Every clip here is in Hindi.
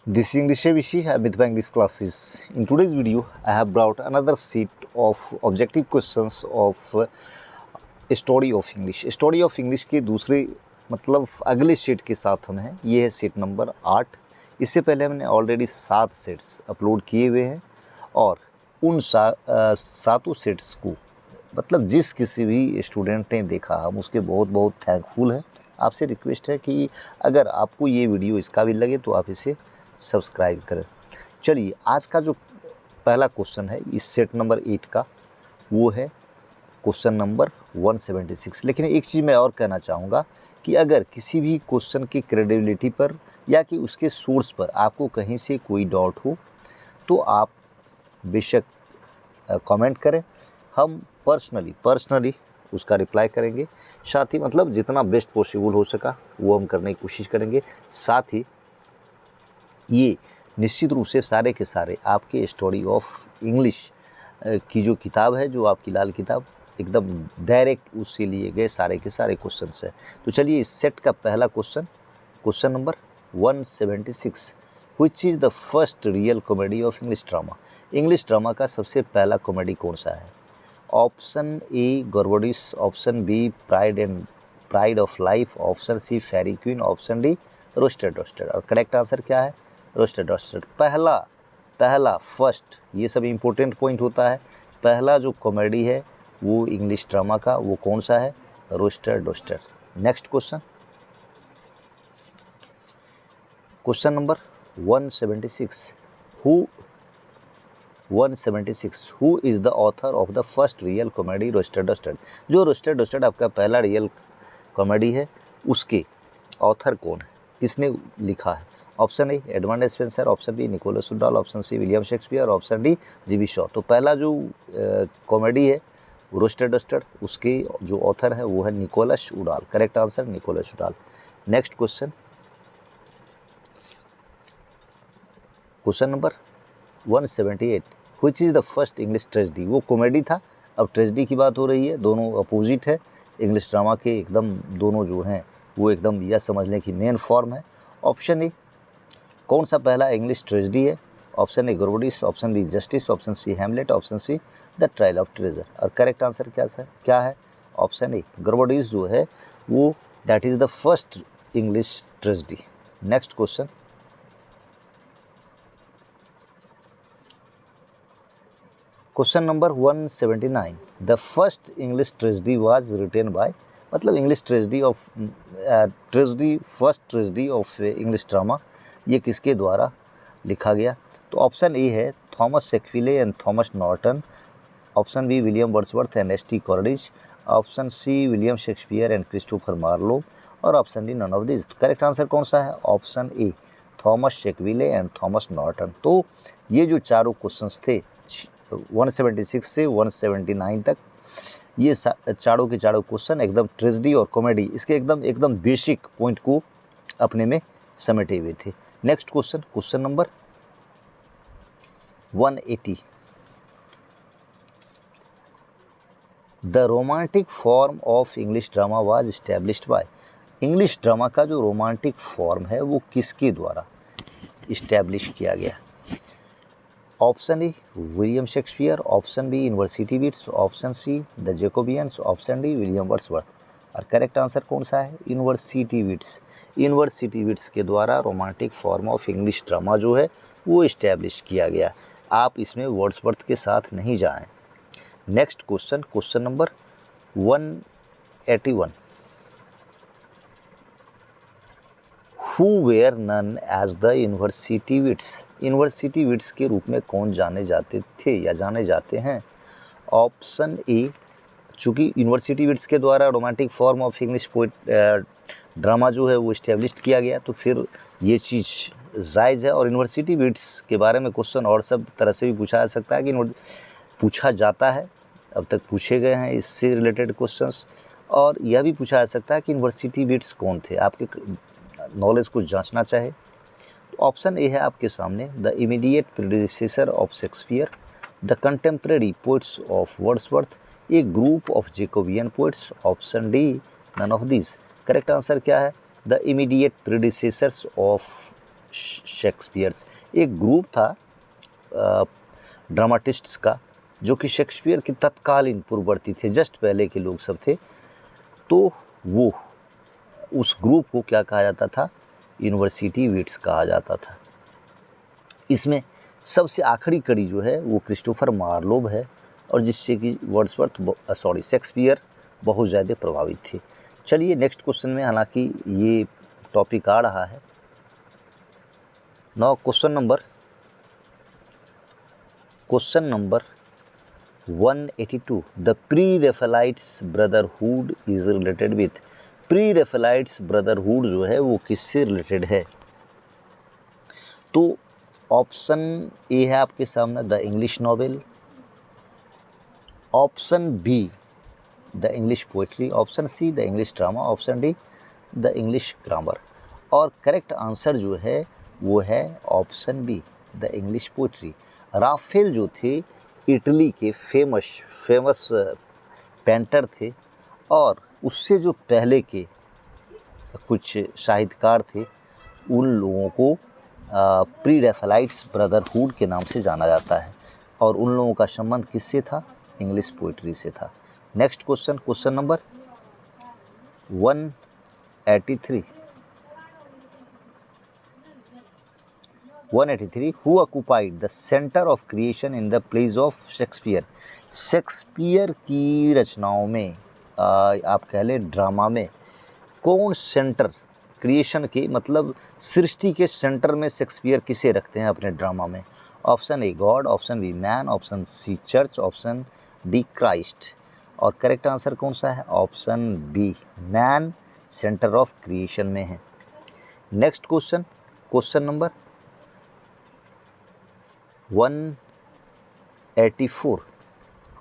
This is English ABC with my English classes. In today's video, I have brought another set of objective questions of story of English. Story of English के दूसरे मतलब अगले सेट के साथ हम हैं। ये है सेट नंबर 8। इससे पहले हमने ऑलरेडी 7 सेट्स अपलोड किए हुए हैं और उन सातों सेट्स को मतलब जिस किसी भी स्टूडेंट ने देखा हम उसके बहुत बहुत थैंकफुल हैं। आपसे रिक्वेस्ट है कि अगर आपको ये वीडियो इस काबिल लगे तो आप इसे सब्सक्राइब करें। चलिए, आज का जो पहला क्वेश्चन है इस सेट नंबर 8 का, वो है क्वेश्चन नंबर 176। लेकिन एक चीज़ मैं और कहना चाहूँगा कि अगर किसी भी क्वेश्चन की क्रेडिबिलिटी पर या कि उसके सोर्स पर आपको कहीं से कोई डाउट हो तो आप बेशक कमेंट करें। हम पर्सनली उसका रिप्लाई करेंगे। साथ ही मतलब जितना बेस्ट पॉसिबल हो सका वो हम करने की कोशिश करेंगे। साथ ही ये निश्चित रूप से सारे के सारे आपके स्टोरी ऑफ इंग्लिश की जो किताब है, जो आपकी लाल किताब, एकदम डायरेक्ट उससे लिए गए सारे के सारे क्वेश्चंस है। तो चलिए, इस सेट का पहला question number 176, which is the first real comedy of English drama. English drama का सबसे पहला कॉमेडी कौन सा है? Option A Gorboduc, option B pride of life, option C fairy queen, option D Roister. और करेक्ट आंसर क्या है? रोस्टेड। पहला फर्स्ट, ये सब इम्पोर्टेंट पॉइंट होता है। पहला जो कॉमेडी है वो इंग्लिश ड्रामा का, वो कौन सा है? Roasted. Next question number 176, who is the author of the first real comedy roasted. जो रोस्टेड आपका पहला रियल कॉमेडी है, उसके ऑथर कौन है, किसने लिखा है? Option A Edmund Spenser, option B Nicholas Udall, option C William Shakespeare, option D G B. Shaw. तो पहला जो कॉमेडी है रोस्टेड, उसके जो ऑथर है वो है Nicholas Udall. Correct answer Nicholas Udall. Next question number 178, which is the first English tragedy. वो कॉमेडी था, अब ट्रेजेडी की बात हो रही है। दोनों अपोजिट है इंग्लिश ड्रामा के, एकदम दोनों जो हैं वो एकदम यह समझ लें कि मेन फॉर्म है। ऑप्शन ए, कौन सा पहला इंग्लिश ट्रेजेडी है? Option A Gorboduc, option B justice, option C Hamlet, option C the trial of treasure. और करेक्ट आंसर क्या है? ऑप्शन ए गोरवोडिस जो है वो that is the first English tragedy. Next question number 179, the first English tragedy was written by, मतलब English first tragedy of English drama, ये किसके द्वारा लिखा गया? तो ऑप्शन ए है Thomas Shakespeare and Thomas Norton, option B William Wordsworth and S T Coleridge, option C William Shakespeare and Christopher Marlowe, और option D none of this. Correct answer कौन सा है? Option A Thomas Shakespeare and Thomas Norton. तो ये जो चारों क्वेश्चंस थे 176 से 179 तक, ये चारों के चारों क्वेश्चन एकदम ट्रेजेडी और कॉमेडी, इसके एकदम बेसिक पॉइंट को अपने में समेटे हुए थे। Next question number 180, the romantic form of English drama was established bye. English drama का जो रोमांटिक फॉर्म है वो किसके द्वारा इस्टेब्लिश किया गया? Option A William Shakespeare, option B University Wits, option C the Jacobians, option D William Wordsworth. और करेक्ट आंसर कौन सा है? यूनिवर्सिटी विट्स के द्वारा romantic form of English drama जो है वो इस्टेब्लिश किया गया। आप इसमें वर्ड्सवर्थ के साथ नहीं जाएं। Next question number 181, who were known as the University Wits के रूप में कौन जाने जाते थे या जाने जाते हैं? ऑप्शन ए, चूँकि यूनिवर्सिटी विट्स के द्वारा romantic form of English drama जो है वो इस्टेब्लिश किया गया, तो फिर ये चीज़ जायज़ है। और यूनिवर्सिटी विट्स के बारे में क्वेश्चन और सब तरह से भी पूछा जा सकता है कि पूछा जाता है, अब तक पूछे गए हैं इससे रिलेटेड क्वेश्चंस। और यह भी पूछा जा सकता है कि यूनिवर्सिटी विट्स कौन थे, आपके नॉलेज को जांचना चाहे। तो ऑप्शन ए है आपके सामने, the immediate predecessor of Shakespeare, the contemporary poets of Wordsworth, a group of Jacobean poets, option D none of this. Correct answer क्या है? The immediate predecessors of Shakespeare's. एक ग्रुप था ड्रामाटिस्ट्स का जो कि शेक्सपियर के तत्कालीन पूर्ववर्ती थे, जस्ट पहले के लोग सब थे। तो वो उस ग्रुप को क्या कहा जाता था? यूनिवर्सिटी विट्स कहा जाता था। इसमें सबसे आखिरी कड़ी जो है वो क्रिस्टोफर मार्लोव है, और जिससे कि शेक्सपियर बहुत ज़्यादा प्रभावित थे। चलिए नेक्स्ट क्वेश्चन में, हालांकि ये टॉपिक आ रहा है। Now question number 182, the pre-Raphaelites brotherhood is related with. Pre-Raphaelites brotherhood जो है वो किससे रिलेटेड है? तो ऑप्शन ए है आपके सामने the English novel, option B the English poetry, option C the English drama, option D the English grammar. और करेक्ट आंसर जो है वो है option B the English poetry. Raphael जो थे इटली के फेमस पेंटर थे, और उससे जो पहले के कुछ साहित्यकार थे उन लोगों को प्री रैफेलाइट्स ब्रदरहुड के नाम से जाना जाता है, और उन लोगों का संबंध किससे था? इंग्लिश पोइट्री से था। Next question, question number 183, who occupied the centre of creation in the plays of Shakespeare. Shakespeare की रचनाओं में आप कह लें ड्रामा में कौन सेंटर क्रिएशन के, मतलब सृष्टि के सेंटर में शेक्सपियर किसे रखते हैं अपने ड्रामा में? Option A God, option B man, option C church, option D Christ. और करेक्ट आंसर कौन सा है? Option B man centre of creation में है। Next question, question number 184,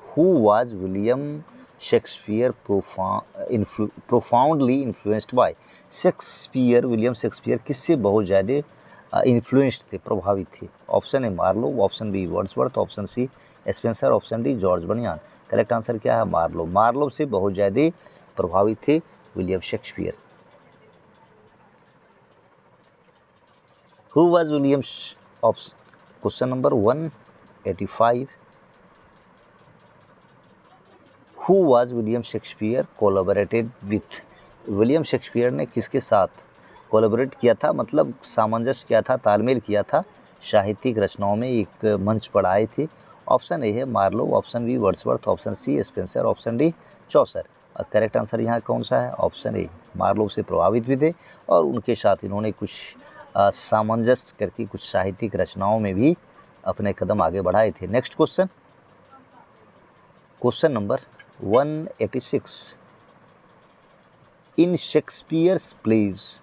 who was William Shakespeare profoundly influenced by. William Shakespeare किससे बहुत ज़्यादा इन्फ्लुएंस्ड थे, प्रभावित थे? Option A Marlowe, option B Wordsworth, option C Spenser, option D George Bunyan. Correct answer क्या है? मार्लो। मार्लो से बहुत ज़्यादा प्रभावित थे William Shakespeare. Who was William question number 185, who was William Shakespeare collaborated with. William Shakespeare ने किसके साथ कोलैबोरेट किया था, मतलब सामंजस्य किया था, तालमेल किया था साहित्यिक रचनाओं में, एक मंच पर आए थे? ऑप्शन ए है Marlowe, option B Wordsworth, option C Spenser, option D Chaucer. और करेक्ट आंसर यहाँ कौन सा है? ऑप्शन ए मार्लो से प्रभावित भी थे, और उनके साथ इन्होंने कुछ सामंजस्य करके कुछ साहित्यिक रचनाओं में भी अपने कदम आगे बढ़ाए थे। Next question, question number 186, in Shakespeare's plays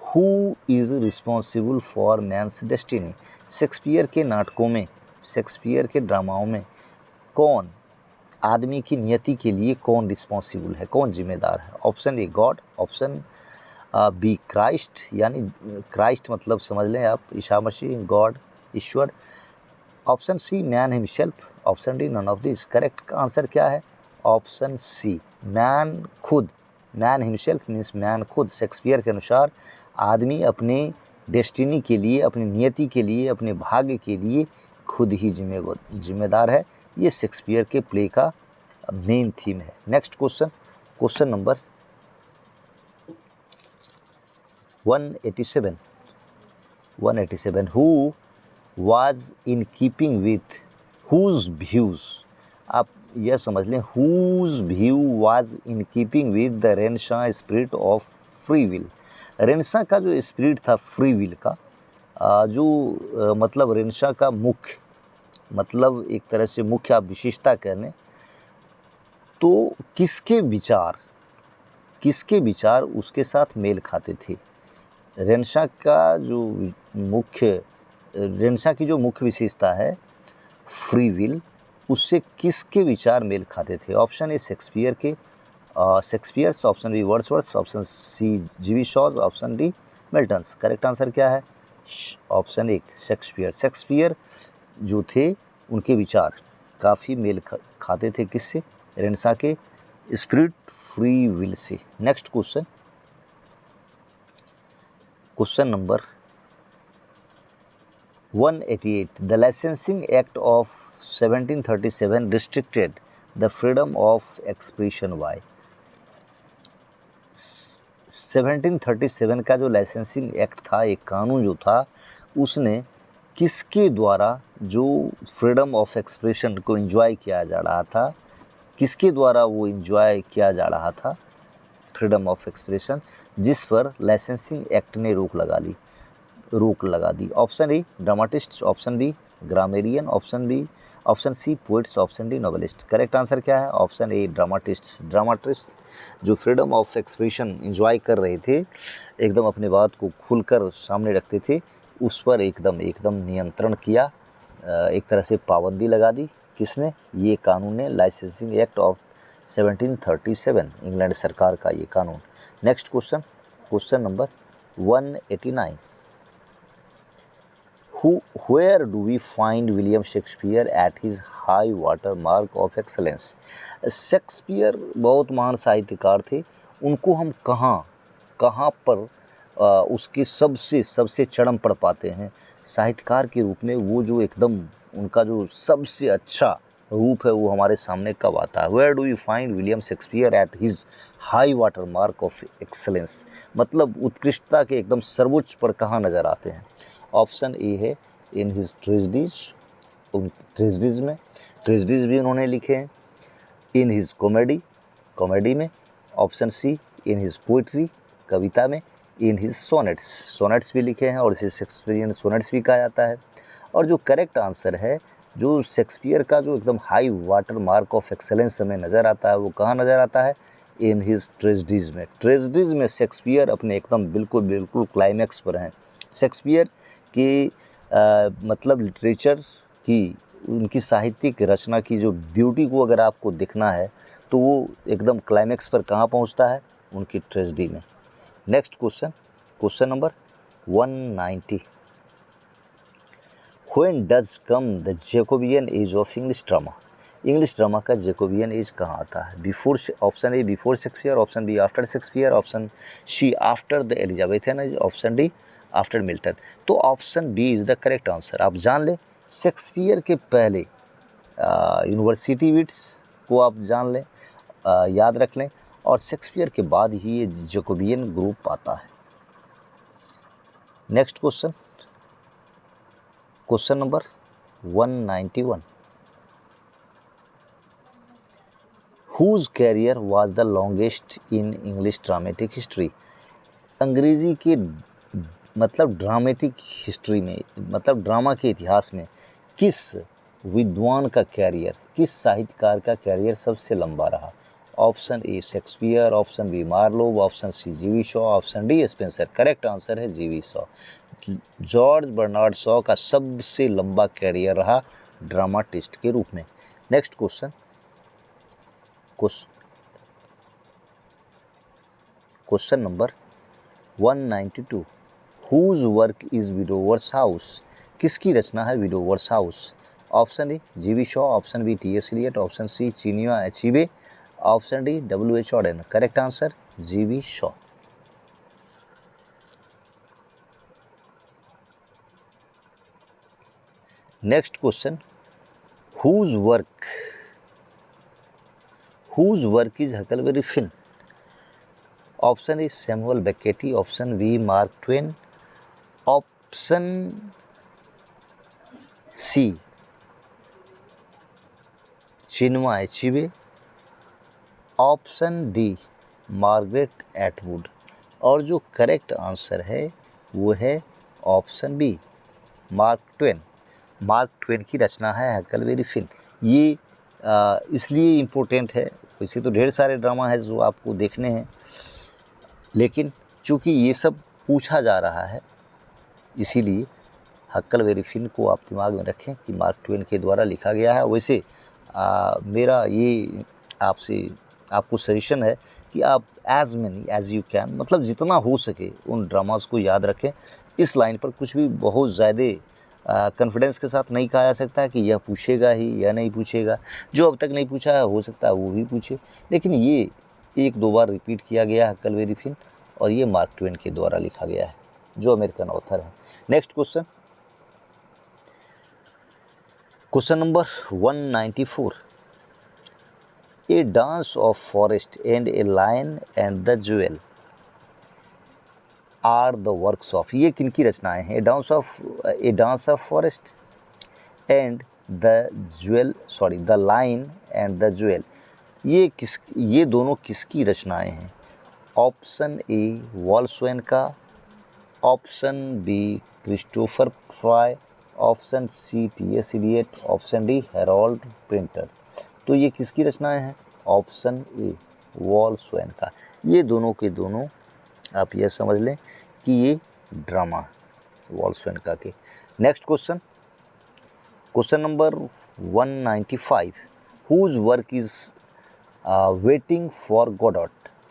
who is responsible for man's destiny. Shakespeare के नाटकों में, शेक्सपियर के ड्रामाओं में कौन आदमी की नियति के लिए कौन रिस्पॉन्सिबल है, कौन जिम्मेदार है? Option A God, option B Christ, यानी क्राइस्ट मतलब समझ लें आप ईसा मसीह, गॉड ईश्वर, option C man himself, option D none of this. Correct answer क्या है? ऑप्शन सी मैन खुद। मैन हिमसेल्फ मीन्स मैन खुद। शेक्सपियर के अनुसार आदमी अपने डेस्टिनी के लिए, अपनी नियति के लिए, अपने भाग्य के लिए खुद ही जिम्मेदार है। ये शेक्सपियर के प्ले का मेन थीम है। Next question, question number 187, who was in keeping with whose views. आप यह समझ लें, whose view was in keeping with the Renaissance spirit of free will. Renaissance का जो स्पिरिट था फ्री विल का, मतलब रेनेसां का मुख्य, मतलब एक तरह से मुख्य आप विशेषता कह लें, तो किसके विचार उसके साथ मेल खाते थे? रेनेसां की जो मुख्य विशेषता है फ्री विल, उससे किसके विचार मेल खाते थे? Option A Shakespeare's, option B Wordsworth, option C G V. Shaw's, option D Milton's. Correct answer क्या है? ऑप्शन ए शेक्सपियर जो थे उनके विचार काफ़ी मेल खाते थे किससे? रेनेसां के spirit free will say. Next question, question number 188. The Licensing Act of 1737 restricted the freedom of expression by. 1737 का जो लाइसेंसिंग एक्ट था, एक कानून जो था, उसने किसके द्वारा जो फ्रीडम ऑफ एक्सप्रेशन को एंजॉय किया जा रहा था, किसके द्वारा वो एंजॉय किया जा रहा था फ्रीडम ऑफ एक्सप्रेशन, जिस पर लाइसेंसिंग एक्ट ने रोक लगा दी. Option A dramatist, option B grammarian, option C poets, option D novelist. Correct answer क्या है? ऑप्शन ए ड्रामाटिस्ट जो फ्रीडम ऑफ एक्सप्रेशन एंजॉय कर रहे थे, एकदम अपने बात को खुलकर सामने रखते थे, उस पर एकदम नियंत्रण किया, एक तरह से पाबंदी लगा दी. किसने? ये कानून ने, लाइसेंसिंग एक्ट ऑफ 1737, इंग्लैंड सरकार का ये कानून. Next question number 189. Where do we find William Shakespeare at his high water mark of excellence? Shakespeare बहुत महान साहित्यकार थे, उनको हम कहाँ पर उसके सबसे चरम पढ़ पाते हैं साहित्यकार के रूप में? वो जो एकदम उनका जो सबसे अच्छा रूप है वो हमारे सामने कब आता है? Where do we find William Shakespeare at his high water mark of excellence? मतलब उत्कृष्टता के एकदम सर्वोच्च पर कहाँ नज़र आते हैं? ऑप्शन ए है इन हिज ट्रेजेडीज, ट्रेजेडीज भी उन्होंने लिखे हैं. इन हिज कॉमेडी में. Option C in his poetry, कविता में. इन हिज सोनेट्स भी लिखे हैं और इसे शेक्सपियरियन सोनेट्स भी कहा जाता है. और जो करेक्ट आंसर है, जो शेक्सपियर का जो एकदम high water mark of excellence हमें नज़र आता है, वो कहाँ नज़र आता है? इन हिज ट्रेजेडीज में शेक्सपियर अपने एकदम बिल्कुल क्लाइमैक्स पर हैं. शेक्सपियर की मतलब लिटरेचर की, उनकी साहित्यिक रचना की जो ब्यूटी को अगर आपको देखना है तो वो एकदम क्लाइमैक्स पर कहाँ पहुँचता है? उनकी ट्रेजेडी में. Next question number 190. When does come the Jacobean age of English drama का जैकोबियन एज कहाँ आता है? Before, option A before Shakespeare, option B after Shakespeare, option C after the Elizabethan age, option D after Milton. तो option B is the correct answer. आप जान लें, शेक्सपियर के पहले यूनिवर्सिटी विट्स को आप जान लें, याद रख लें, और शेक्सपियर के बाद ही ये जैकोबियन ग्रुप आता है. Next question number 191. Whose career was the longest in English dramatic history? अंग्रेजी के मतलब ड्रामेटिक हिस्ट्री में, मतलब ड्रामा के इतिहास में किस विद्वान का कैरियर, किस साहित्यकार का कैरियर सबसे लंबा रहा? Option A Shakespeare, option B Marlowe, option C G B Shaw, option D Spenser. Correct answer है G B Shaw. George Bernard Shaw का सबसे लंबा कैरियर रहा ड्रामाटिस्ट के रूप में. Next question number 192. Whose work is Widower's House? किसकी रचना है विडोवर्स house? Option A G B Shaw, option B T S Eliot, option C Chinua Achebe, option D W.H. Auden. Correct answer G B Shaw. Next question. Whose work is Huckleberry Finn? Option A Samuel Beckett, option B Mark Twain, option C Chinua Achebe, option D Margaret Atwood. और जो करेक्ट आंसर है वो है ऑप्शन बी मार्क ट्वेन की रचना है हकलबेरी फिन. ये इसलिए इम्पोर्टेंट है, वैसे तो ढेर सारे ड्रामा है जो आपको देखने हैं, लेकिन चूँकि ये सब पूछा जा रहा है इसीलिए हकलबेरी फिन को आप दिमाग में रखें कि मार्क ट्वेन के द्वारा लिखा गया है. वैसे मेरा ये आपको सजेशन है कि आप as many as you can, मतलब जितना हो सके उन ड्रामास को याद रखें. इस लाइन पर कुछ भी बहुत ज़्यादा कॉन्फिडेंस के साथ नहीं कहा जा सकता है कि यह पूछेगा ही या नहीं पूछेगा. जो अब तक नहीं पूछा है हो सकता है वो भी पूछे, लेकिन ये एक दो बार रिपीट किया गया है हकलबेरी फिन, और ये मार्क ट्वेन के द्वारा लिखा गया है जो अमेरिकन ऑथर है. Next question question number 194, a dance of forest and a lion and the jewel are the works of, ये किन की रचनाएं हैं? A dance of forest and the lion and the jewel, ये दोनों किसकी रचनाएं हैं? Option A Wole Soyinka, option B Christopher Fry, option C T S. Eliot, option D Harold Pinter. तो ये किसकी रचनाएं हैं? ऑप्शन ए वॉल्सवेन का। ये दोनों के दोनों आप यह समझ लें कि ये ड्रामा वॉल्सवेन का के। Next question, question number 195, whose work is waiting for Godot?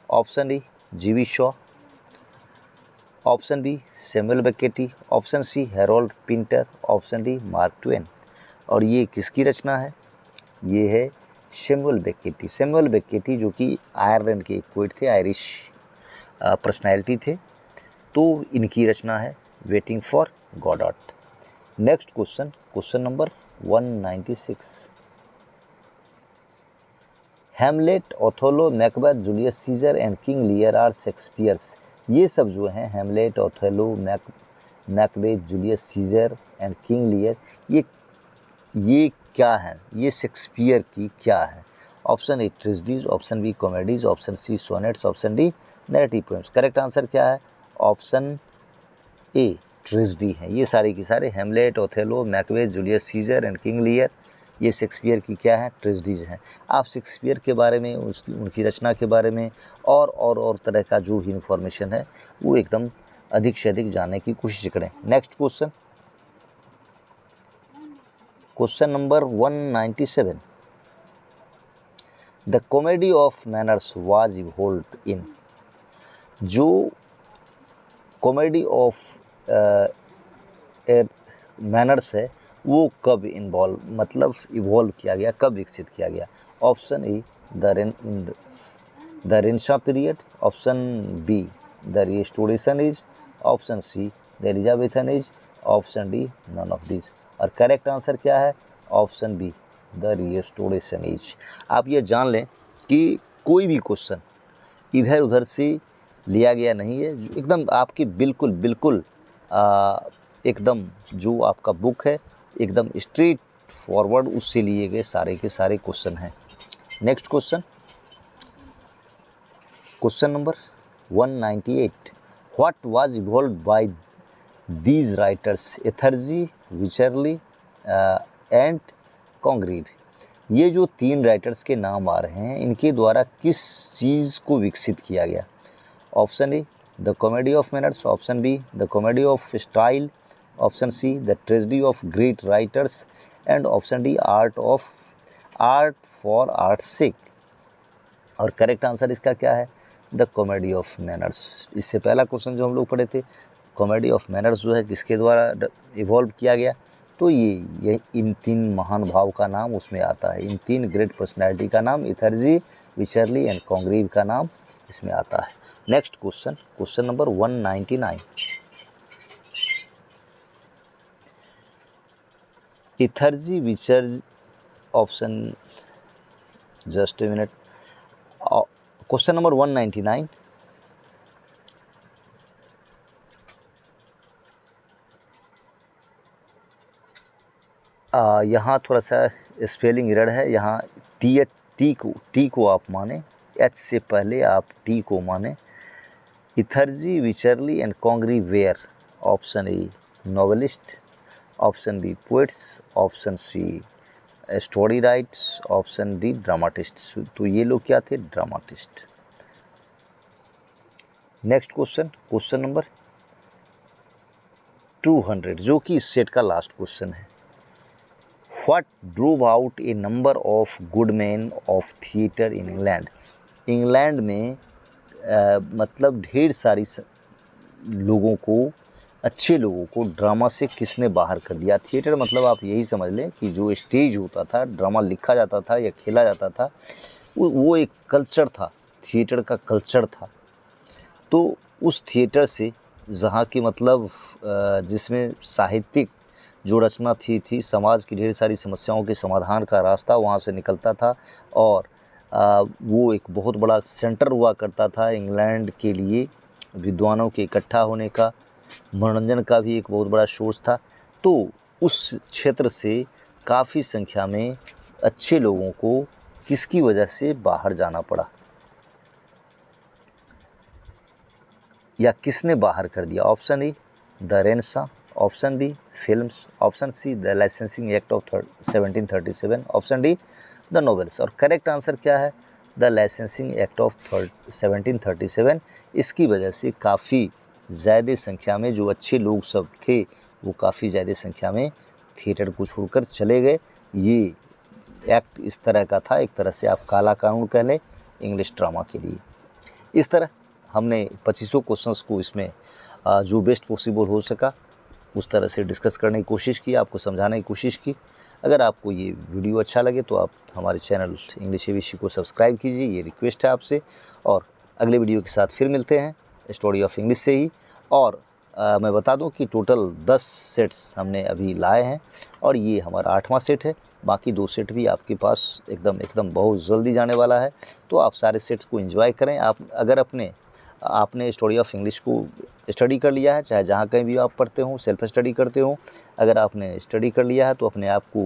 Option A G B. Shaw, option B Samuel Beckett, option C Harold Pinter, option D Mark Twain. और ये किसकी रचना है? ये है सैमुअल बेकेटी। सैमुअल बेकेटी जो कि आयरलैंड के एक पोइट थे, आयरिश पर्सनैलिटी थे, तो इनकी रचना है waiting for Godot. Next question, question number 196, Hamlet, Othello, Macbeth, Julius Caesar and King Lear are Shakespeare's. ये सब जो हैं Hamlet, Othello, Macbeth, Julius Caesar and King Lear, ये क्या हैं? ये शेक्सपियर की क्या है? Option A tragedies, option B comedies, option C sonnets, option D narrative poems. Correct answer क्या है? ऑप्शन ए ट्रेजेडी है। ये सारे की सारे Hamlet, Othello, Macbeth, Julius Caesar and King Lear, ये शेक्सपियर की क्या है? ट्रेजेडीज हैं। आप शेक्सपियर के बारे में, उनकी रचना के बारे में और तरह का जो भी इन्फॉर्मेशन है वो एकदम अधिक से अधिक जानने की कोशिश करें। Next question, question number 197, the comedy of manners was evolved in. जो कॉमेडी ऑफ मैनर्स है वो कब इवॉल्व किया गया, कब विकसित किया गया? Option A the Renaissance period, option B the Restoration age, option C the Elizabethan age, option D none of this. और करेक्ट आंसर क्या है? Option B the Restoration age. आप ये जान लें कि कोई भी क्वेश्चन इधर उधर से लिया गया नहीं है, एकदम आपकी बिल्कुल एकदम जो आपका बुक है एकदम स्ट्रेट फॉरवर्ड उससे लिए गए सारे के सारे क्वेश्चन हैं। Next question, question number 198, what was evolved by these writers Etherege, Wycherley and Congreve. ये जो तीन राइटर्स के नाम आ रहे हैं इनके द्वारा किस चीज़ को विकसित किया गया? Option A the comedy of manners, option B the comedy of style, option C the tragedy of great writers and option D art for art sake. और करेक्ट आंसर इसका क्या है? The comedy of manners. इससे पहला क्वेश्चन जो हम लोग पढ़े थे, कॉमेडी ऑफ मैनर्स जो है किसके द्वारा इवॉल्व किया गया? तो ये इन तीन महान भाव का नाम उसमें आता है, इन तीन ग्रेट पर्सनैलिटी का नाम, इथर्जी, विचरली एंड कॉन्ग्रीव का नाम इसमें आता है। Next question, question number 199, Etherege, Wycherley, option, just a minute, question number 199, यहाँ थोड़ा सा स्पेलिंग एरर है। यहाँ टी को आप माने, एच से पहले आप टी को माने। Etherege, Wycherley and Congreve were, option A novelist, option B poets, option C story writers, option D dramatist. तो ये लोग क्या थे? Dramatist. Next question, question number 200 जो कि इस सेट का लास्ट क्वेश्चन है। What drove out a number of good men of theatre in England? England में मतलब ढेर सारी लोगों को, अच्छे लोगों को ड्रामा से किसने बाहर कर दिया? थिएटर मतलब आप यही समझ लें कि जो स्टेज होता था, ड्रामा लिखा जाता था या खेला जाता था, वो एक कल्चर था, थिएटर का कल्चर था। तो उस थिएटर से जहाँ की मतलब जिसमें साहित्यिक जो रचना थी समाज की ढेर सारी समस्याओं के समाधान का रास्ता वहाँ से निकलता था और वो एक बहुत बड़ा सेंटर हुआ करता था इंग्लैंड के लिए विद्वानों के इकट्ठा होने का, मनोरंजन का भी एक बहुत बड़ा सोर्स था। तो उस क्षेत्र से काफ़ी संख्या में अच्छे लोगों को किसकी वजह से बाहर जाना पड़ा या किसने बाहर कर दिया? Option A the Renaissance, option B films, option C the Licensing Act of 1737, option D the novels. और करेक्ट आंसर क्या है? The Licensing Act of 1737। इसकी वजह से काफ़ी ज़्यादा संख्या में जो अच्छे लोग सब थे वो काफ़ी ज़्यादा संख्या में थिएटर को छोड़कर चले गए। ये एक्ट इस तरह का था, एक तरह से आप काला कानून कह लें इंग्लिश ड्रामा के लिए। इस तरह हमने 2500 क्वेश्चंस को इसमें जो बेस्ट पॉसिबल हो सका उस तरह से डिस्कस करने की कोशिश की, आपको समझाने की कोशिश की। अगर आपको ये वीडियो अच्छा लगे तो आप हमारे चैनल इंग्लिश एबीसी को सब्सक्राइब कीजिए, ये रिक्वेस्ट है आपसे। और अगले वीडियो के साथ फिर मिलते हैं स्टोरी ऑफ इंग्लिश से ही। और मैं बता दूं कि टोटल 10 सेट्स हमने अभी लाए हैं और ये हमारा 8वां सेट है। बाकी 2 सेट भी आपके पास एकदम बहुत जल्दी जाने वाला है। तो आप सारे सेट्स को एंजॉय करें। आप अगर आपने स्टोरी ऑफ इंग्लिश को स्टडी कर लिया है, चाहे जहाँ कहीं भी आप पढ़ते हो, सेल्फ स्टडी करते हो, अगर आपने स्टडी कर लिया है तो अपने आप को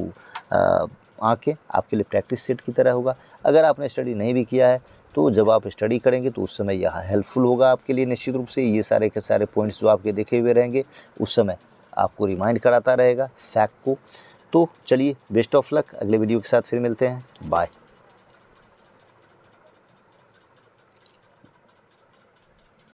आके आपके लिए प्रैक्टिस सेट की तरह होगा। अगर आपने स्टडी नहीं भी किया है तो जब आप स्टडी करेंगे तो उस समय यह हेल्पफुल होगा आपके लिए निश्चित रूप से। ये सारे के सारे पॉइंट्स जो आपके देखे हुए रहेंगे उस समय आपको रिमाइंड कराता रहेगा फैक्ट को। तो चलिए बेस्ट ऑफ लक, अगले वीडियो के साथ फिर मिलते हैं, बाय।